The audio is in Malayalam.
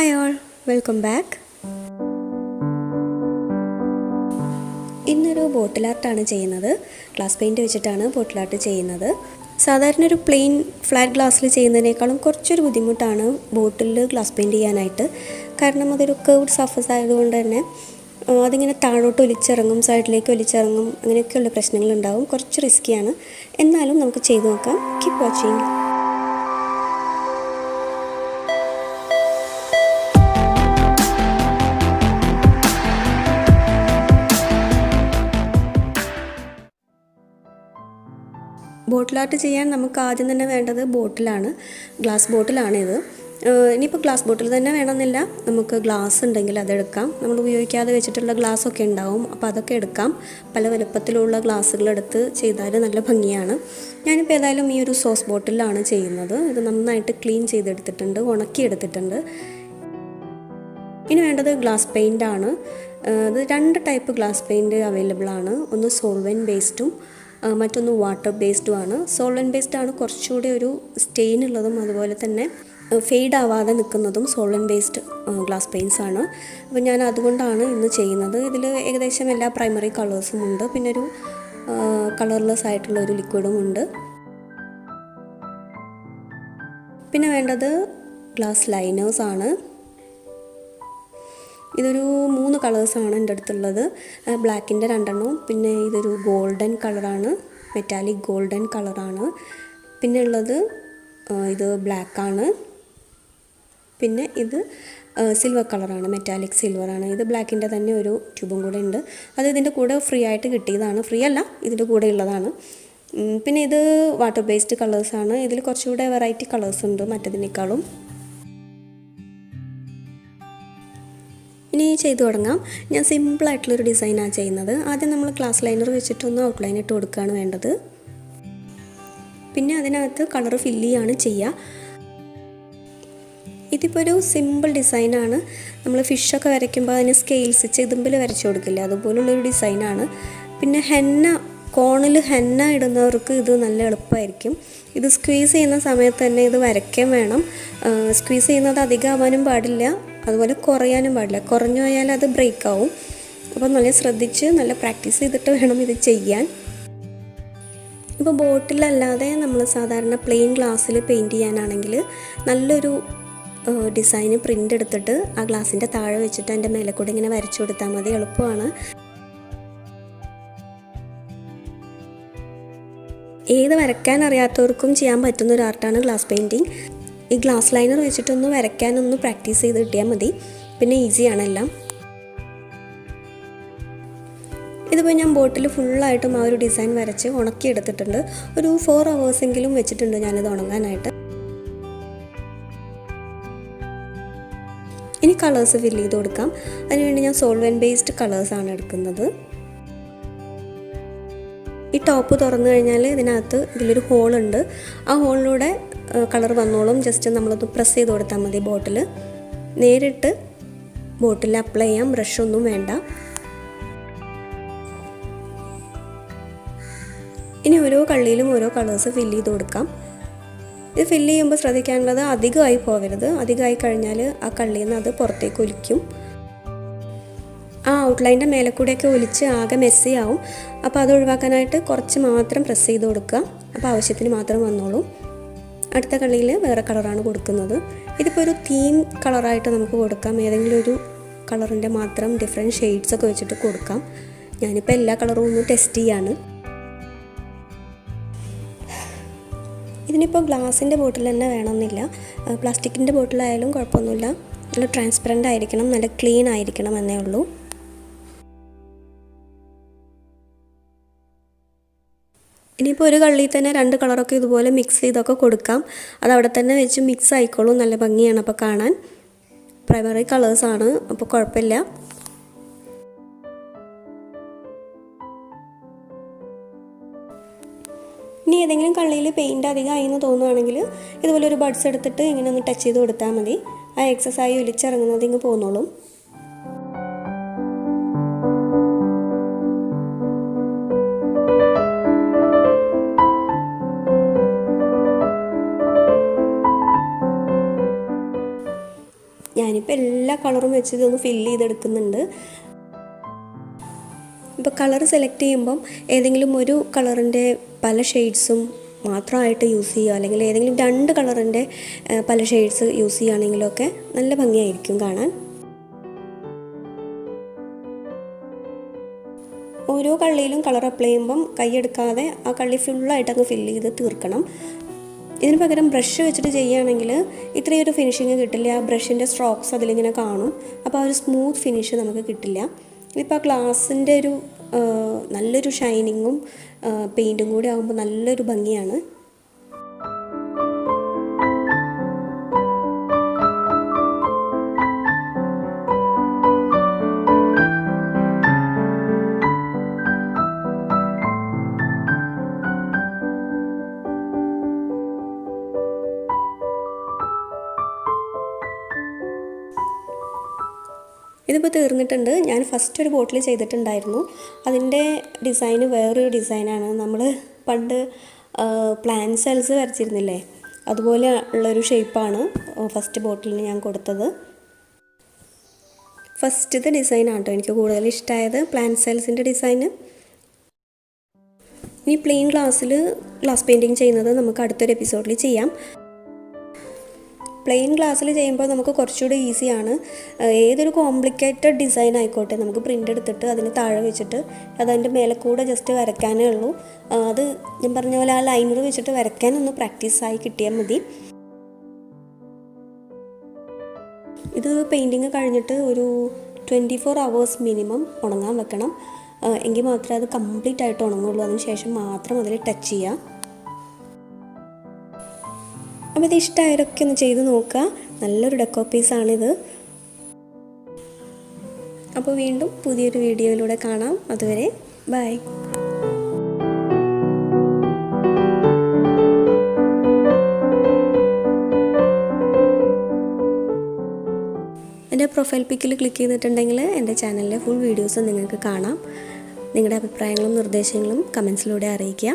Hi all, welcome back. ഇന്നൊരു ബോട്ടിൽ ആർട്ടാണ് ചെയ്യുന്നത്. ഗ്ലാസ് പെയിൻറ്റ് വെച്ചിട്ടാണ് ബോട്ടിൽ ആർട്ട് ചെയ്യുന്നത്. സാധാരണ ഒരു പ്ലെയിൻ ഫ്ലാറ്റ് ഗ്ലാസ്സിൽ ചെയ്യുന്നതിനേക്കാളും കുറച്ചൊരു ബുദ്ധിമുട്ടാണ് ബോട്ടിലിൽ ഗ്ലാസ് പെയിൻറ്റ് ചെയ്യാനായിട്ട്. കാരണം അതൊരു കർവ്ഡ് സർഫസ് ആയതുകൊണ്ട് തന്നെ അതിങ്ങനെ താഴോട്ട് ഒലിച്ചിറങ്ങും, സൈഡിലേക്ക് ഒലിച്ചിറങ്ങും, അങ്ങനെയൊക്കെയുള്ള പ്രശ്നങ്ങളുണ്ടാവും. കുറച്ച് റിസ്ക്കിയാണ്, എന്നാലും നമുക്ക് ചെയ്തു നോക്കാം. Keep watching. ബോട്ടിൽ ആർട്ട് ചെയ്യാൻ നമുക്ക് ആദ്യം തന്നെ വേണ്ടത് ബോട്ടിലാണ്. ഗ്ലാസ് ബോട്ടിലാണിത്. ഇനിയിപ്പോൾ ഗ്ലാസ് ബോട്ടിൽ തന്നെ വേണമെന്നില്ല, നമുക്ക് ഗ്ലാസ് ഉണ്ടെങ്കിൽ അതെടുക്കാം. നമ്മൾ ഉപയോഗിക്കാതെ വെച്ചിട്ടുള്ള ഗ്ലാസ്സൊക്കെ ഉണ്ടാവും, അപ്പോൾ അതൊക്കെ എടുക്കാം. പല വലുപ്പത്തിലുള്ള ഗ്ലാസ്സുകളെടുത്ത് ചെയ്താൽ നല്ല ഭംഗിയാണ്. ഞാനിപ്പോൾ ഏതായാലും ഈ ഒരു സോസ് ബോട്ടിലാണ് ചെയ്യുന്നത്. ഇത് നന്നായിട്ട് ക്ലീൻ ചെയ്തെടുത്തിട്ടുണ്ട്, ഉണക്കിയെടുത്തിട്ടുണ്ട്. ഇനി വേണ്ടത് ഗ്ലാസ് പെയിൻ്റാണ്. ഇത് 2 ടൈപ്പ് ഗ്ലാസ് പെയിൻറ്റ് അവൈലബിൾ ആണ്. ഒന്ന് സോൾവെൻറ്റ് ബേസ്ഡും മറ്റൊന്ന് വാട്ടർ ബേസ്ഡുമാണ്. സോൾവെൻറ്റ് ബേസ്ഡാണ് കുറച്ചുകൂടി ഒരു സ്റ്റെയിൻ ഉള്ളതും അതുപോലെ തന്നെ ഫെയ്ഡ് ആവാതെ നിൽക്കുന്നതും സോൾവെൻറ്റ് ബേസ്ഡ് ഗ്ലാസ് പെയിൻറ്റ്സ് ആണ്. അപ്പോൾ ഞാൻ അതുകൊണ്ടാണ് ഇന്ന് ചെയ്യുന്നത്. ഇതിൽ ഏകദേശം എല്ലാ പ്രൈമറി കളേഴ്സും ഉണ്ട്, പിന്നെ ഒരു കളർലെസ് ആയിട്ടുള്ള ഒരു ലിക്വിഡും ഉണ്ട്. പിന്നെ വേണ്ടത് ഗ്ലാസ് ലൈനേഴ്സാണ്. ഇതൊരു 3 കളേഴ്സാണ് എൻ്റെ അടുത്തുള്ളത്. ബ്ലാക്കിൻ്റെ 2 എണ്ണവും, പിന്നെ ഇതൊരു ഗോൾഡൻ കളറാണ്, മെറ്റാലിക് ഗോൾഡൻ കളറാണ്. പിന്നെ ഉള്ളത് ഇത് ബ്ലാക്കാണ്. പിന്നെ ഇത് സിൽവർ കളറാണ്, മെറ്റാലിക് സിൽവറാണ്. ഇത് ബ്ലാക്കിൻ്റെ തന്നെ ഒരു ട്യൂബും കൂടെ ഉണ്ട്. അത് ഇതിൻ്റെ കൂടെ ഫ്രീ ആയിട്ട് കിട്ടിയതാണ്. ഫ്രീ അല്ല, ഇതിൻ്റെ കൂടെ ഉള്ളതാണ്. പിന്നെ ഇത് വാട്ടർ ബേസ്ഡ് കളേഴ്സാണ്. ഇതിൽ കുറച്ചുകൂടെ വെറൈറ്റി കളേഴ്സ് ഉണ്ട് മറ്റതിനേക്കാളും. ഇനി ചെയ്തു തുടങ്ങാം. ഞാൻ സിമ്പിളായിട്ടുള്ളൊരു ഡിസൈനാണ് ചെയ്യുന്നത്. ആദ്യം നമ്മൾ ഗ്ലാസ് ലൈനർ വെച്ചിട്ടൊന്ന് ഔട്ട്ലൈൻ ഇട്ട് കൊടുക്കുകയാണ് വേണ്ടത്. പിന്നെ അതിനകത്ത് കളർ ഫില്ല് ചെയ്യുകയാണ് ചെയ്യുക. ഇതിപ്പോൾ ഒരു സിമ്പിൾ ഡിസൈനാണ്. നമ്മൾ ഫിഷൊക്കെ വരയ്ക്കുമ്പോൾ അതിന് സ്കെയിൽസ് ചെതുമ്പിൽ വരച്ചു കൊടുക്കില്ല, അതുപോലുള്ളൊരു ഡിസൈനാണ്. പിന്നെ കോണിൽ ഹെന്ന ഇടുന്നവർക്ക് ഇത് നല്ല എളുപ്പമായിരിക്കും. ഇത് സ്ക്വീസ് ചെയ്യുന്ന സമയത്ത് തന്നെ ഇത് വരയ്ക്കാൻ വേണം. സ്ക്വീസ് ചെയ്യുന്നത് അധികമാവാനും പാടില്ല, അതുപോലെ കുറയാനും പാടില്ല. കുറഞ്ഞു പോയാൽ അത് ബ്രേക്ക് ആവും. അപ്പോൾ നല്ല ശ്രദ്ധിച്ച് നല്ല പ്രാക്ടീസ് ചെയ്തിട്ട് വേണം ഇത് ചെയ്യാൻ. ഇപ്പോൾ ബോട്ടിലല്ലാതെ നമ്മൾ സാധാരണ പ്ലെയിൻ ഗ്ലാസ്സിൽ പെയിൻറ്റ് ചെയ്യാനാണെങ്കിൽ നല്ലൊരു ഡിസൈന് പ്രിൻ്റ് എടുത്തിട്ട് ആ ഗ്ലാസിൻ്റെ താഴെ വെച്ചിട്ട് അതിൻ്റെ മേലെ കൂടെ ഇങ്ങനെ വരച്ചു കൊടുത്താൽ മതി, എളുപ്പമാണ്. ഏത് വരയ്ക്കാൻ അറിയാത്തവർക്കും ചെയ്യാൻ പറ്റുന്നൊരു ആർട്ടാണ് ഗ്ലാസ് പെയിൻറ്റിങ്. ഈ ഗ്ലാസ് ലൈനർ വെച്ചിട്ടൊന്ന് വരയ്ക്കാനൊന്ന് പ്രാക്ടീസ് ചെയ്ത് കിട്ടിയാൽ മതി, പിന്നെ ഈസിയാണ് എല്ലാം. ഇതിപ്പോൾ ഞാൻ ബോട്ടിൽ ഫുള്ളായിട്ടും ആ ഒരു ഡിസൈൻ വരച്ച് ഉണക്കിയെടുത്തിട്ടുണ്ട്. ഒരു 4 hours വെച്ചിട്ടുണ്ട് ഞാനിത് ഉണങ്ങാനായിട്ട്. ഇനി കളേഴ്സ് ഫില്ല് ചെയ്ത് കൊടുക്കാം. അതിനുവേണ്ടി ഞാൻ സോൾവെൻറ്റ് ബേസ്ഡ് കളേഴ്സാണ് എടുക്കുന്നത്. ഈ ടോപ്പ് തുറന്നു കഴിഞ്ഞാൽ ഇതിലൊരു ഹോളുണ്ട്. ആ ഹോളിലൂടെ കളർ വന്നോളും. ജസ്റ്റ് നമ്മളൊന്ന് പ്രസ് ചെയ്ത് കൊടുത്താൽ മതി. ബോട്ടിൽ നേരിട്ട് ബോട്ടിൽ അപ്ലൈ ചെയ്യാം, ബ്രഷൊന്നും വേണ്ട. ഇനി ഓരോ കള്ളിയിലും ഓരോ കളേഴ്സ് ഫില്ല് ചെയ്ത് കൊടുക്കാം. ഇത് ഫില്ല് ചെയ്യുമ്പോൾ ശ്രദ്ധിക്കാനുള്ളത് അധികമായി പോകരുത്. അധികമായി കഴിഞ്ഞാൽ ആ കള്ളിയിൽ നിന്ന് അത് പുറത്തേക്ക് ഒലിക്കും. ആ ഔട്ട്ലൈൻ്റെ മേലെ കൂടെയൊക്കെ ഒലിച്ച് ആകെ മെസ്സി ആവും. അപ്പോൾ അത് ഒഴിവാക്കാനായിട്ട് കുറച്ച് മാത്രം പ്രസ് ചെയ്ത് കൊടുക്കുക. അപ്പോൾ ആവശ്യത്തിന് മാത്രം വന്നോളൂ. അടുത്ത കള്ളിയിൽ വേറെ കളറാണ് കൊടുക്കുന്നത്. ഇതിപ്പോൾ ഒരു തീം കളറായിട്ട് നമുക്ക് കൊടുക്കാം. ഏതെങ്കിലും ഒരു കളറിൻ്റെ മാത്രം ഡിഫറെൻറ്റ് ഷെയ്ഡ്സൊക്കെ വെച്ചിട്ട് കൊടുക്കാം. ഞാനിപ്പോൾ എല്ലാ കളറും ഒന്ന് ടെസ്റ്റ് ചെയ്യാണ്. ഇതിനിപ്പോൾ ഗ്ലാസിൻ്റെ ബോട്ടിൽ തന്നെ വേണമെന്നില്ല, പ്ലാസ്റ്റിക്കിൻ്റെ ബോട്ടിലായാലും കുഴപ്പമൊന്നുമില്ല. നല്ല ട്രാൻസ്പെറൻ്റ് ആയിരിക്കണം, നല്ല ക്ലീൻ ആയിരിക്കണം എന്നേ ഉള്ളൂ. ഇനിയിപ്പോൾ ഒരു കള്ളിയിൽ തന്നെ 2 കളറൊക്കെ ഇതുപോലെ മിക്സ് ചെയ്തൊക്കെ കൊടുക്കാം. അത് അവിടെ തന്നെ വെച്ച് മിക്സ് ആയിക്കോളും. നല്ല ഭംഗിയാണ് അപ്പോൾ കാണാൻ. പ്രൈമറി കളേഴ്സാണ്, അപ്പോൾ കുഴപ്പമില്ല. ഇനി ഏതെങ്കിലും കള്ളിയിൽ പെയിൻറ്റ് അധികമായി എന്ന് തോന്നുകയാണെങ്കിൽ ഇതുപോലെ ഒരു ബഡ്സ് എടുത്തിട്ട് ഇങ്ങനെ ഒന്ന് ടച്ച് ചെയ്ത് കൊടുത്താൽ മതി. ആ എക്സസൈസ് ഒലിച്ചിറങ്ങുന്നത് ഇങ്ങ് പോന്നോളും. ഞാനിപ്പോൾ എല്ലാ കളറും വെച്ച് ഇതൊന്ന് ഫില്ല് ചെയ്തെടുക്കുന്നുണ്ട്. ഇപ്പോൾ കളർ സെലക്ട് ചെയ്യുമ്പം ഏതെങ്കിലും ഒരു കളറിൻ്റെ പല ഷെയ്ഡ്സും മാത്രമായിട്ട് യൂസ് ചെയ്യുക, അല്ലെങ്കിൽ ഏതെങ്കിലും 2 കളറിൻ്റെ പല ഷെയ്ഡ്സ് യൂസ് ചെയ്യുകയാണെങ്കിലൊക്കെ നല്ല ഭംഗിയായിരിക്കും കാണാൻ. ഓരോ കള്ളിയിലും കളർ അപ്ലൈ ചെയ്യുമ്പം കൈയെടുക്കാതെ ആ കള്ളി ഫുള്ളായിട്ട് അങ്ങ് ഫില്ല് ചെയ്ത് തീർക്കണം. ഇതിന് പകരം ബ്രഷ് വെച്ചിട്ട് ചെയ്യുകയാണെങ്കിൽ ഇത്രയൊരു ഫിനിഷിങ് കിട്ടില്ല. ആ ബ്രഷിൻ്റെ സ്ട്രോക്സ് അതിലിങ്ങനെ കാണും. അപ്പോൾ ആ ഒരു സ്മൂത്ത് ഫിനിഷ് നമുക്ക് കിട്ടില്ല. ഇപ്പോൾ ആ ഗ്ലാസിൻ്റെ ഒരു നല്ലൊരു ഷൈനിങ്ങും പെയിൻറ്റും കൂടി ആകുമ്പോൾ നല്ലൊരു ഭംഗിയാണ്. ഇതിപ്പോൾ തീർന്നിട്ടുണ്ട്. ഞാൻ ഫസ്റ്റ് ഒരു ബോട്ടിൽ ചെയ്തിട്ടുണ്ടായിരുന്നു. അതിൻ്റെ ഡിസൈന് വേറൊരു ഡിസൈനാണ്. നമ്മൾ പണ്ട് പ്ലാൻ സെൽസ് വരച്ചിരുന്നില്ലേ, അതുപോലെ ഉള്ളൊരു ഷേപ്പാണ് ഫസ്റ്റ് ബോട്ടിലിന് ഞാൻ കൊടുത്തത്. ഫസ്റ്റത്തെ ഡിസൈനാണ് കേട്ടോ എനിക്ക് കൂടുതൽ ഇഷ്ടമായത്, പ്ലാൻ സെൽസിൻ്റെ ഡിസൈന്. ഇനി പ്ലെയിൻ ഗ്ലാസ് പെയിൻറ്റിങ് ചെയ്യുന്നത് നമുക്ക് അടുത്തൊരു എപ്പിസോഡിൽ ചെയ്യാം. പ്ലെയിൻ ഗ്ലാസ്സിൽ ചെയ്യുമ്പോൾ നമുക്ക് കുറച്ചുകൂടി ഈസിയാണ്. ഏതൊരു കോംപ്ലിക്കേറ്റഡ് ഡിസൈൻ ആയിക്കോട്ടെ, നമുക്ക് പ്രിൻ്റ് എടുത്തിട്ട് അതിന് താഴെ വെച്ചിട്ട് അതതിൻ്റെ മേലെ കൂടെ ജസ്റ്റ് വരയ്ക്കാനേ ഉള്ളൂ. അത് ഞാൻ പറഞ്ഞ പോലെ ആ ലൈനർ വെച്ചിട്ട് വരയ്ക്കാനൊന്ന് പ്രാക്ടീസായി കിട്ടിയാൽ മതി. ഇത് പെയിൻറ്റിങ് കഴിഞ്ഞിട്ട് ഒരു 24 hours മിനിമം ഉണങ്ങാൻ വെക്കണം. എങ്കിൽ മാത്രമേ അത് കംപ്ലീറ്റ് ആയിട്ട് ഉണങ്ങുള്ളൂ. അതിന് ശേഷം മാത്രം അതിൽ ടച്ച് ചെയ്യാം. അപ്പോൾ ഇത് ഇഷ്ടമായവരൊക്കെ ഒന്ന് ചെയ്ത് നോക്കുക. നല്ലൊരു ഡെക്കോ പീസാണിത്. അപ്പോൾ വീണ്ടും പുതിയൊരു വീഡിയോയിലൂടെ കാണാം. അതുവരെ ബൈ. എൻ്റെ പ്രൊഫൈൽ പിക്കിൽ ക്ലിക്ക് ചെയ്തിട്ടുണ്ടെങ്കിൽ എൻ്റെ ചാനലിലെ ഫുൾ വീഡിയോസ് നിങ്ങൾക്ക് കാണാം. നിങ്ങളുടെ അഭിപ്രായങ്ങളും നിർദ്ദേശങ്ങളും കമൻസിലൂടെ അറിയിക്കുക.